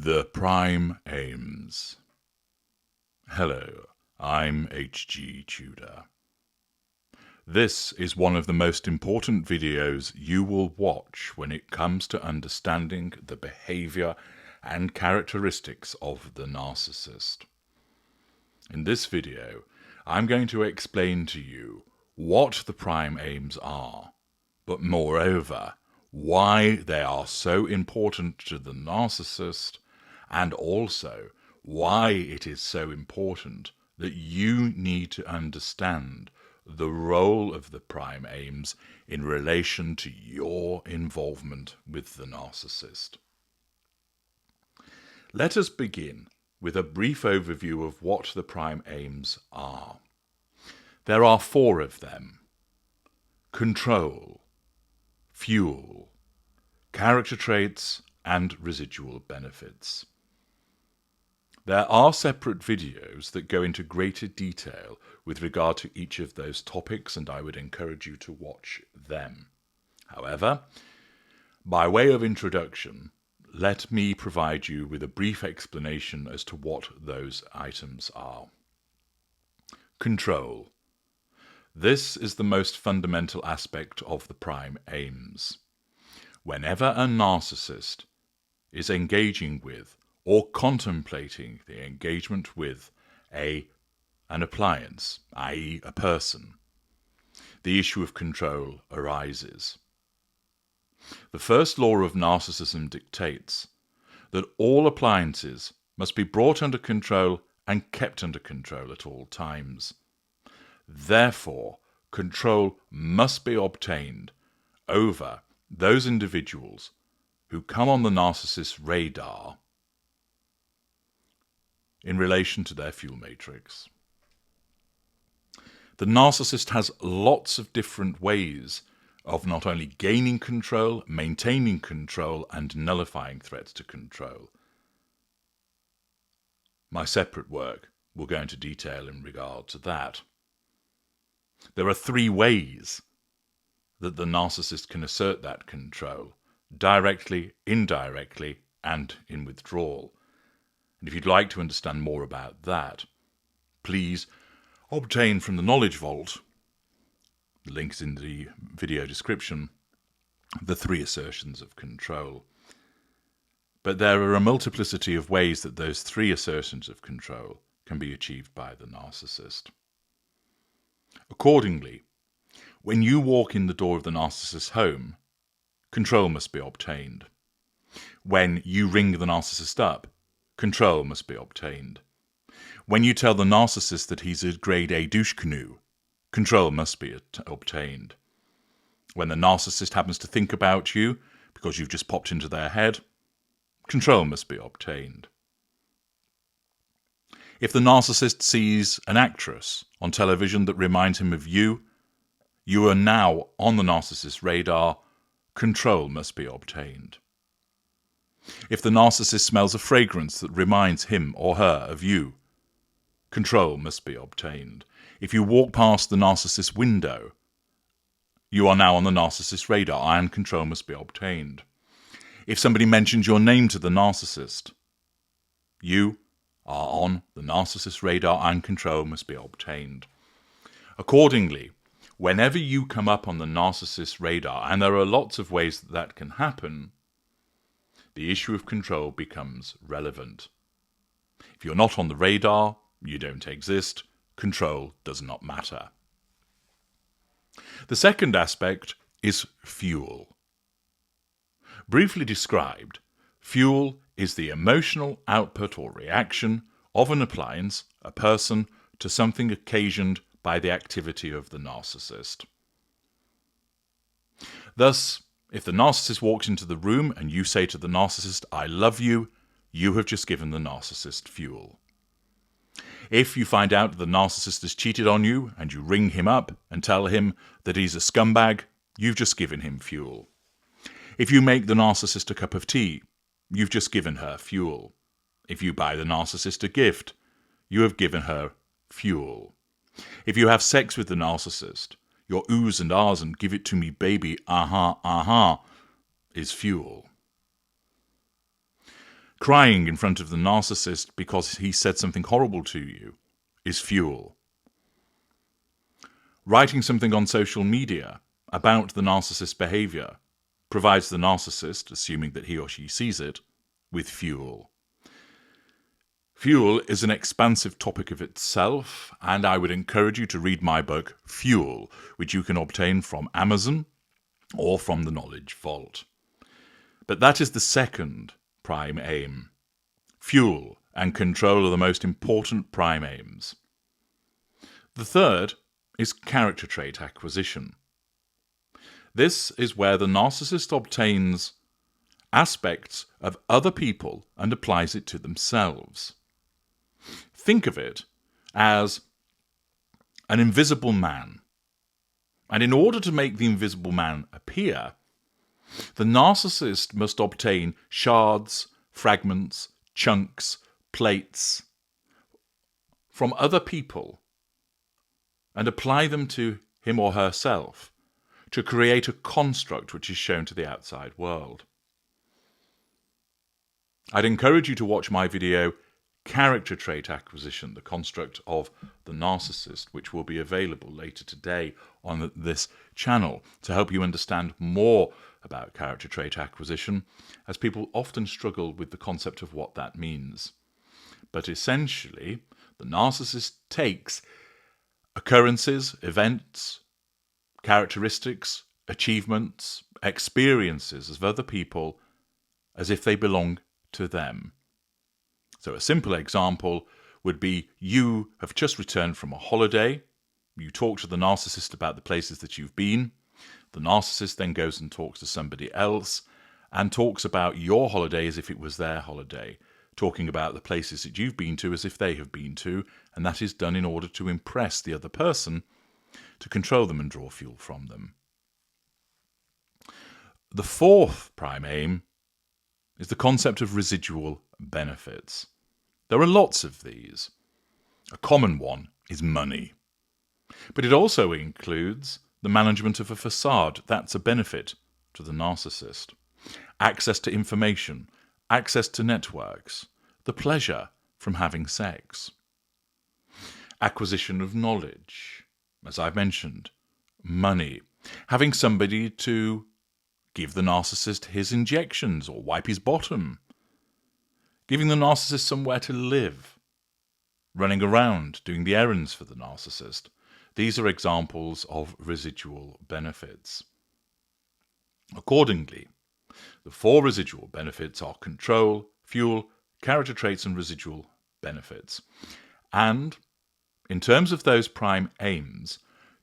The Prime Aims. Hello, I'm H.G. Tudor. This is one of the most important videos you will watch when it comes to understanding the behavior and characteristics of the narcissist. In this video, I'm going to explain to you what the prime aims are, but moreover, why they are so important to the narcissist, and also why it is so important that you need to understand the role of the prime aims in relation to your involvement with the narcissist. Let us begin with a brief overview of what the prime aims are. There are 4 of them: control, fuel, character traits, and residual benefits. There are separate videos that go into greater detail with regard to each of those topics, and I would encourage you to watch them. However, by way of introduction, let me provide you with a brief explanation as to what those items are. Control. This is the most fundamental aspect of the prime aims. Whenever a narcissist is engaging with or contemplating the engagement with an appliance, i.e. a person, the issue of control arises. The first law of narcissism dictates that all appliances must be brought under control and kept under control at all times. Therefore, control must be obtained over those individuals who come on the narcissist's radar in relation to their fuel matrix. The narcissist has lots of different ways of not only gaining control, maintaining control, and nullifying threats to control. My separate work will go into detail in regard to that. There are 3 ways that the narcissist can assert that control: directly, indirectly, and in withdrawal. And if you'd like to understand more about that, please obtain from the Knowledge Vault, the link is in the video description, the 3 assertions of control. But there are a multiplicity of ways that those 3 assertions of control can be achieved by the narcissist. Accordingly, when you walk in the door of the narcissist's home, control must be obtained. When you ring the narcissist up, control must be obtained. When you tell the narcissist that he's a grade A douche canoe, control must be obtained. When the narcissist happens to think about you because you've just popped into their head, control must be obtained. If the narcissist sees an actress on television that reminds him of you, you are now on the narcissist's radar, control must be obtained. If the narcissist smells a fragrance that reminds him or her of you, control must be obtained. If you walk past the narcissist's window, you are now on the narcissist's radar and control must be obtained. If somebody mentions your name to the narcissist, you are on the narcissist's radar and control must be obtained. Accordingly, whenever you come up on the narcissist's radar, and there are lots of ways that can happen, the issue of control becomes relevant. If you're not on the radar, you don't exist, control does not matter. The second aspect is fuel. Briefly described, fuel is the emotional output or reaction of an appliance, a person, to something occasioned by the activity of the narcissist. Thus, if the narcissist walks into the room and you say to the narcissist, "I love you," you have just given the narcissist fuel. If you find out that the narcissist has cheated on you and you ring him up and tell him that he's a scumbag, you've just given him fuel. If you make the narcissist a cup of tea, you've just given her fuel. If you buy the narcissist a gift, you have given her fuel. If you have sex with the narcissist, your oohs and ahs and "give it to me baby, aha, aha," is fuel. Crying in front of the narcissist because he said something horrible to you is fuel. Writing something on social media about the narcissist's behavior provides the narcissist, assuming that he or she sees it, with fuel. Fuel is an expansive topic of itself, and I would encourage you to read my book, Fuel, which you can obtain from Amazon or from the Knowledge Vault. But that is the second prime aim. Fuel and control are the most important prime aims. The third is character trait acquisition. This is where the narcissist obtains aspects of other people and applies it to themselves. Think of it as an invisible man. And in order to make the invisible man appear, the narcissist must obtain shards, fragments, chunks, plates from other people and apply them to him or herself to create a construct which is shown to the outside world. I'd encourage you to watch my video, Character Trait Acquisition, the Construct of the Narcissist, which will be available later today on this channel to help you understand more about character trait acquisition, as people often struggle with the concept of what that means. But essentially, the narcissist takes occurrences, events, characteristics, achievements, experiences of other people as if they belong to them. So a simple example would be you have just returned from a holiday. You talk to the narcissist about the places that you've been. The narcissist then goes and talks to somebody else and talks about your holiday as if it was their holiday, talking about the places that you've been to as if they have been to, and that is done in order to impress the other person, to control them and draw fuel from them. The fourth prime aim is the concept of residual benefits. There are lots of these. A common one is money. But it also includes the management of a facade. That's a benefit to the narcissist. Access to information, access to networks, the pleasure from having sex. Acquisition of knowledge, as I've mentioned. Money. Having somebody to give the narcissist his injections or wipe his bottom. Giving the narcissist somewhere to live. Running around, doing the errands for the narcissist. These are examples of residual benefits. Accordingly, the four residual benefits are control, fuel, character traits, and residual benefits. And in terms of those prime aims,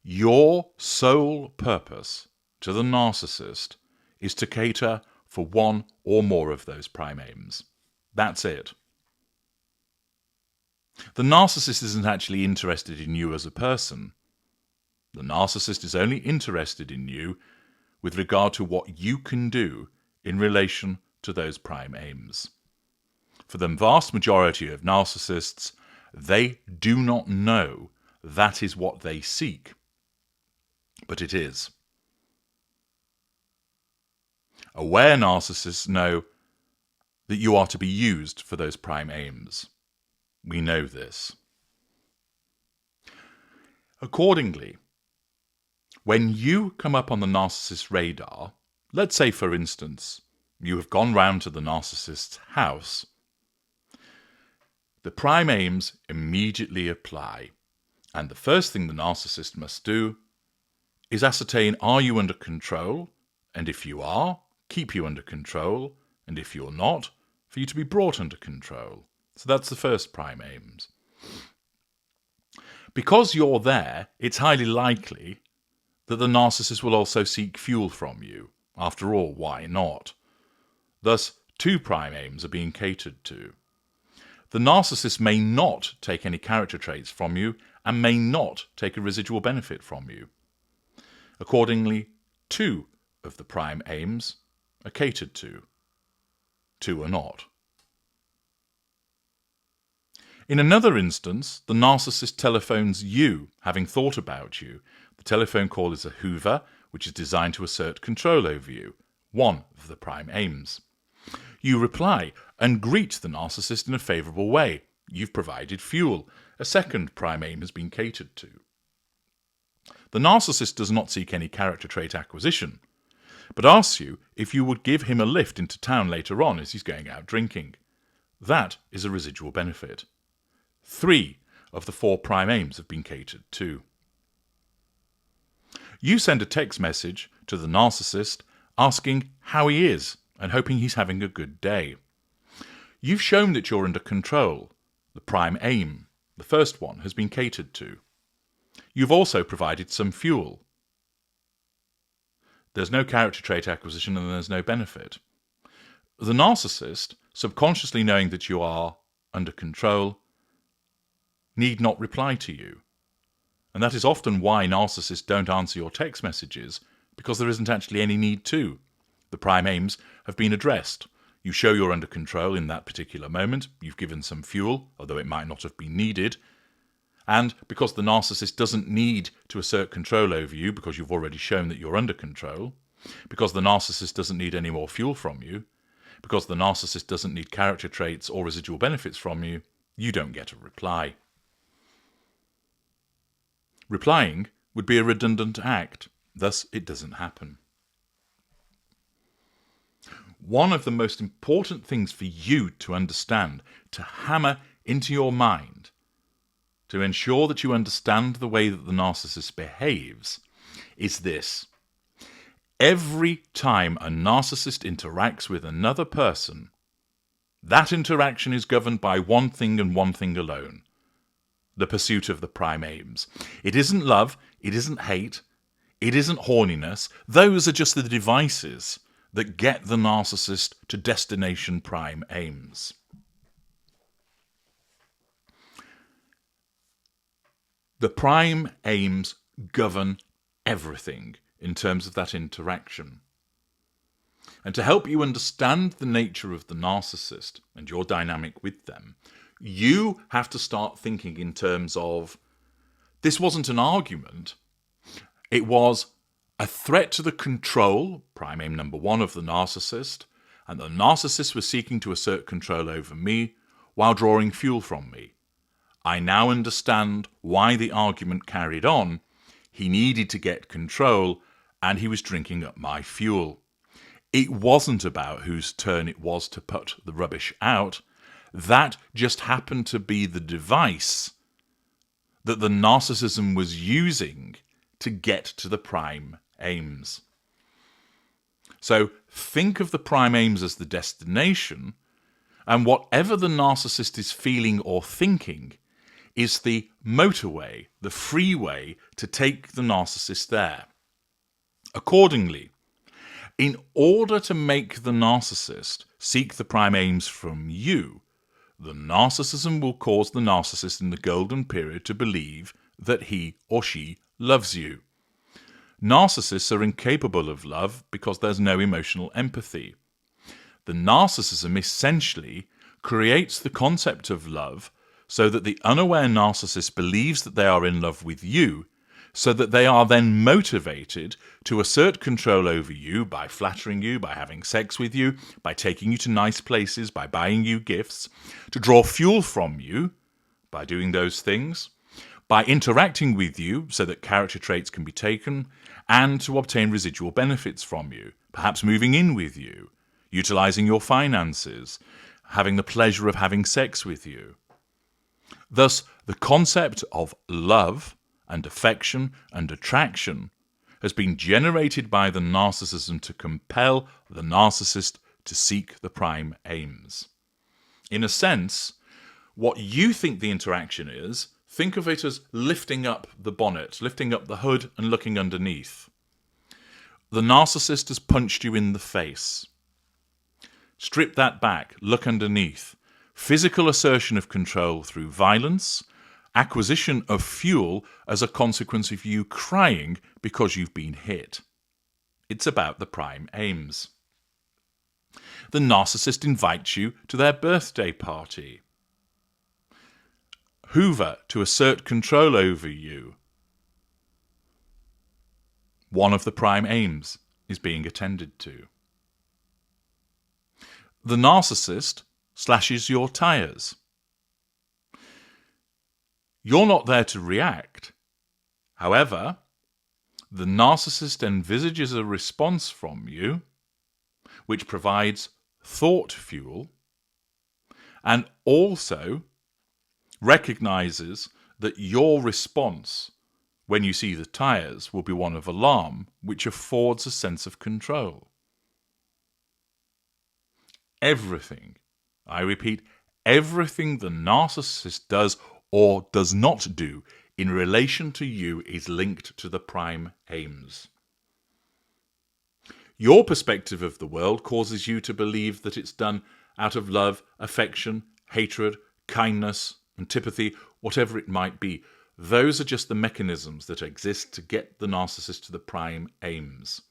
your sole purpose to the narcissist is to cater for one or more of those prime aims. That's it. The narcissist isn't actually interested in you as a person. The narcissist is only interested in you with regard to what you can do in relation to those prime aims. For the vast majority of narcissists, they do not know that is what they seek, but it is. Aware narcissists know that you are to be used for those prime aims. We know this. Accordingly, when you come up on the narcissist's radar, let's say, for instance, you have gone round to the narcissist's house, the prime aims immediately apply. And the first thing the narcissist must do is ascertain, are you under control? And if you are, keep you under control. And if you're not, for you to be brought under control. So that's the first prime aims. Because you're there, it's highly likely that the narcissist will also seek fuel from you. After all, why not? Thus, two prime aims are being catered to. The narcissist may not take any character traits from you and may not take a residual benefit from you. Accordingly, two of the prime aims are catered to. Two are not. In another instance, the narcissist telephones you, having thought about you. The telephone call is a hoover, which is designed to assert control over you, one of the prime aims. You reply and greet the narcissist in a favourable way. You've provided fuel. A second prime aim has been catered to. The narcissist does not seek any character trait acquisition, but asks you if you would give him a lift into town later on as he's going out drinking. That is a residual benefit. 3 of the 4 prime aims have been catered to. You send a text message to the narcissist asking how he is and hoping he's having a good day. You've shown that you're under control. The prime aim, the first one, has been catered to. You've also provided some fuel. There's no character trait acquisition and there's no benefit. The narcissist, subconsciously knowing that you are under control, need not reply to you. And that is often why narcissists don't answer your text messages, because there isn't actually any need to. The prime aims have been addressed. You show you're under control in that particular moment. You've given some fuel, although it might not have been needed. And because the narcissist doesn't need to assert control over you because you've already shown that you're under control, because the narcissist doesn't need any more fuel from you, because the narcissist doesn't need character traits or residual benefits from you, you don't get a reply. Replying would be a redundant act, thus it doesn't happen. One of the most important things for you to understand, to hammer into your mind, to ensure that you understand the way that the narcissist behaves, is this. Every time a narcissist interacts with another person, that interaction is governed by one thing and one thing alone: the pursuit of the prime aims. It isn't love, it isn't hate, it isn't horniness. Those are just the devices that get the narcissist to destination prime aims. The prime aims govern everything in terms of that interaction. And to help you understand the nature of the narcissist and your dynamic with them, you have to start thinking in terms of, this wasn't an argument, it was a threat to the control, prime aim number 1 of the narcissist, and the narcissist was seeking to assert control over me while drawing fuel from me. I now understand why the argument carried on. He needed to get control, and he was drinking up my fuel. It wasn't about whose turn it was to put the rubbish out. That just happened to be the device that the narcissism was using to get to the prime aims. So think of the prime aims as the destination, and whatever the narcissist is feeling or thinking is the motorway, the freeway to take the narcissist there. Accordingly, in order to make the narcissist seek the prime aims from you, the narcissism will cause the narcissist in the golden period to believe that he or she loves you. Narcissists are incapable of love because there's no emotional empathy. The narcissism essentially creates the concept of love so that the unaware narcissist believes that they are in love with you, so that they are then motivated to assert control over you by flattering you, by having sex with you, by taking you to nice places, by buying you gifts, to draw fuel from you by doing those things, by interacting with you so that character traits can be taken, and to obtain residual benefits from you, perhaps moving in with you, utilizing your finances, having the pleasure of having sex with you. Thus, the concept of love and affection and attraction has been generated by the narcissism to compel the narcissist to seek the prime aims. In a sense, what you think the interaction is, think of it as lifting up the bonnet, lifting up the hood and looking underneath. The narcissist has punched you in the face. Strip that back, look underneath. Physical assertion of control through violence, acquisition of fuel as a consequence of you crying because you've been hit. It's about the prime aims. The narcissist invites you to their birthday party. Hoover to assert control over you. One of the prime aims is being attended to. the narcissist slashes your tires. You're not there to react. However, the narcissist envisages a response from you which provides thought fuel and also recognizes that your response when you see the tires will be one of alarm, which affords a sense of control. Everything, I repeat, everything the narcissist does or does not do in relation to you is linked to the prime aims. Your perspective of the world causes you to believe that it's done out of love, affection, hatred, kindness, antipathy, whatever it might be. Those are just the mechanisms that exist to get the narcissist to the prime aims.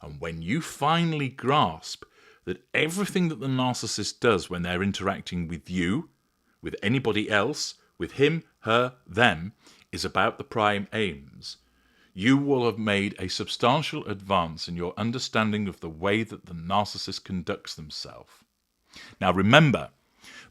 And when you finally grasp that everything that the narcissist does when they're interacting with you, with anybody else, with him, her, them, is about the prime aims, you will have made a substantial advance in your understanding of the way that the narcissist conducts themselves. Now remember,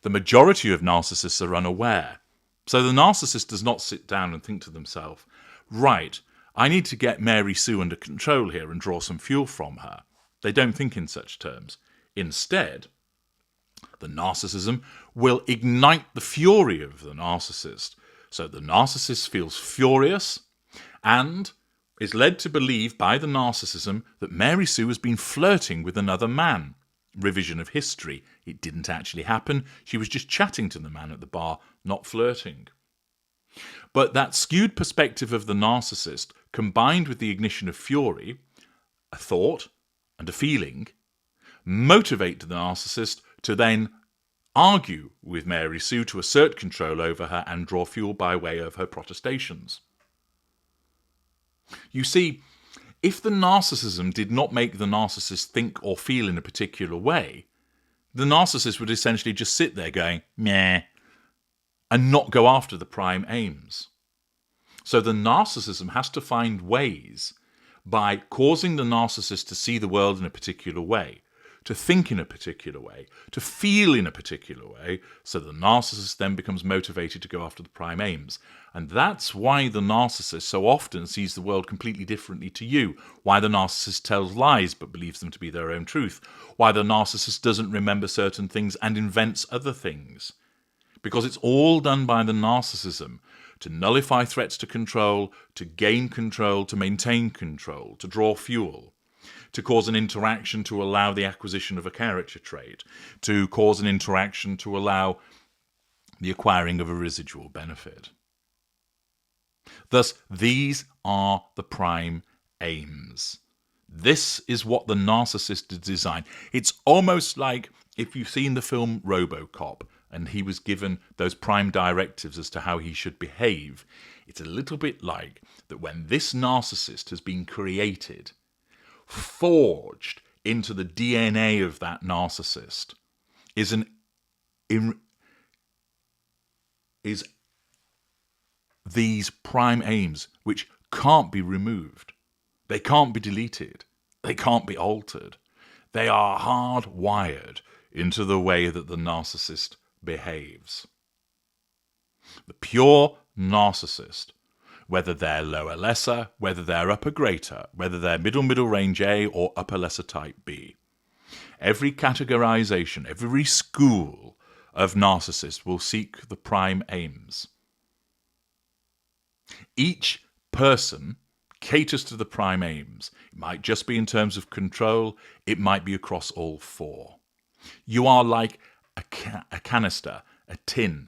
the majority of narcissists are unaware. So the narcissist does not sit down and think to themselves, right, I need to get Mary Sue under control here and draw some fuel from her. They don't think in such terms. Instead, the narcissism will ignite the fury of the narcissist. So the narcissist feels furious and is led to believe by the narcissism that Mary Sue has been flirting with another man. Revision of history. It didn't actually happen. She was just chatting to the man at the bar, not flirting. But that skewed perspective of the narcissist, combined with the ignition of fury, a thought and a feeling, motivate the narcissist to then argue with Mary Sue to assert control over her and draw fuel by way of her protestations. You see, if the narcissism did not make the narcissist think or feel in a particular way, the narcissist would essentially just sit there going, meh, and not go after the prime aims. So the narcissism has to find ways by causing the narcissist to see the world in a particular way, to think in a particular way, to feel in a particular way, so the narcissist then becomes motivated to go after the prime aims. And that's why the narcissist so often sees the world completely differently to you, why the narcissist tells lies but believes them to be their own truth, why the narcissist doesn't remember certain things and invents other things. Because it's all done by the narcissism to nullify threats to control, to gain control, to maintain control, to draw fuel, to cause an interaction to allow the acquisition of a character trait, to cause an interaction to allow the acquiring of a residual benefit. Thus, these are the prime aims. This is what the narcissist has designed. It's almost like if you've seen the film RoboCop and he was given those prime directives as to how he should behave. It's a little bit like that when this narcissist has been created, forged into the DNA of that narcissist is these prime aims which can't be removed. They can't be deleted. They can't be altered. They are hardwired into the way that the narcissist behaves. The pure narcissist, whether they're lower lesser, whether they're upper greater, whether they're middle range A or upper lesser type B, every categorization, every school of narcissists will seek the prime aims. Each person caters to the prime aims. It might just be in terms of control. It might be across all four. You are like a canister, a tin,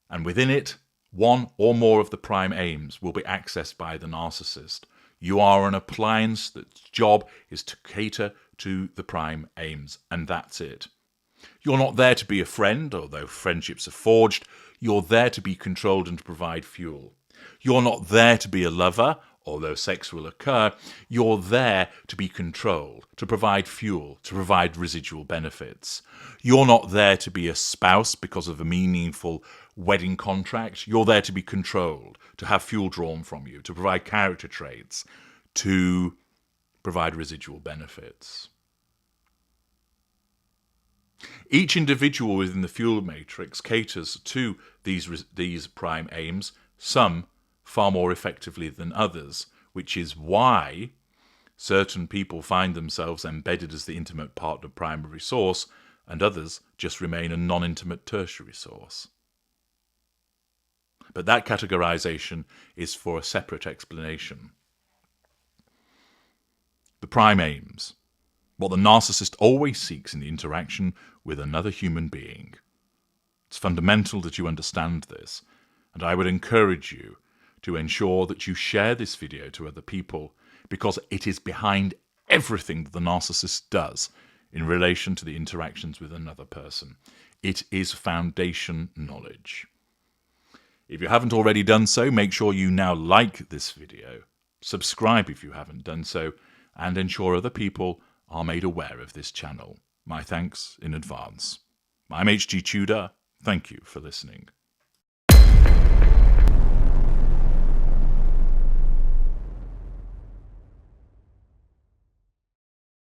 and within it, one or more of the prime aims will be accessed by the narcissist. You are an appliance that's job is to cater to the prime aims, and that's it. You're not there to be a friend, although friendships are forged. You're there to be controlled and to provide fuel. You're not there to be a lover, although sex will occur. You're there to be controlled, to provide fuel, to provide residual benefits. You're not there to be a spouse because of a meaningful wedding contract. You're there to be controlled, to have fuel drawn from you, to provide character traits, to provide residual benefits. Each individual within the fuel matrix caters to these prime aims, some far more effectively than others, which is why certain people find themselves embedded as the intimate partner primary source, and others just remain a non-intimate tertiary source. But that categorization is for a separate explanation. The prime aims. What the narcissist always seeks in the interaction with another human being. It's fundamental that you understand this, and I would encourage you to ensure that you share this video to other people, because it is behind everything that the narcissist does in relation to the interactions with another person. It is foundation knowledge. If you haven't already done so, make sure you now like this video, subscribe if you haven't done so, and ensure other people are made aware of this channel. My thanks in advance. I'm HG Tudor. Thank you for listening.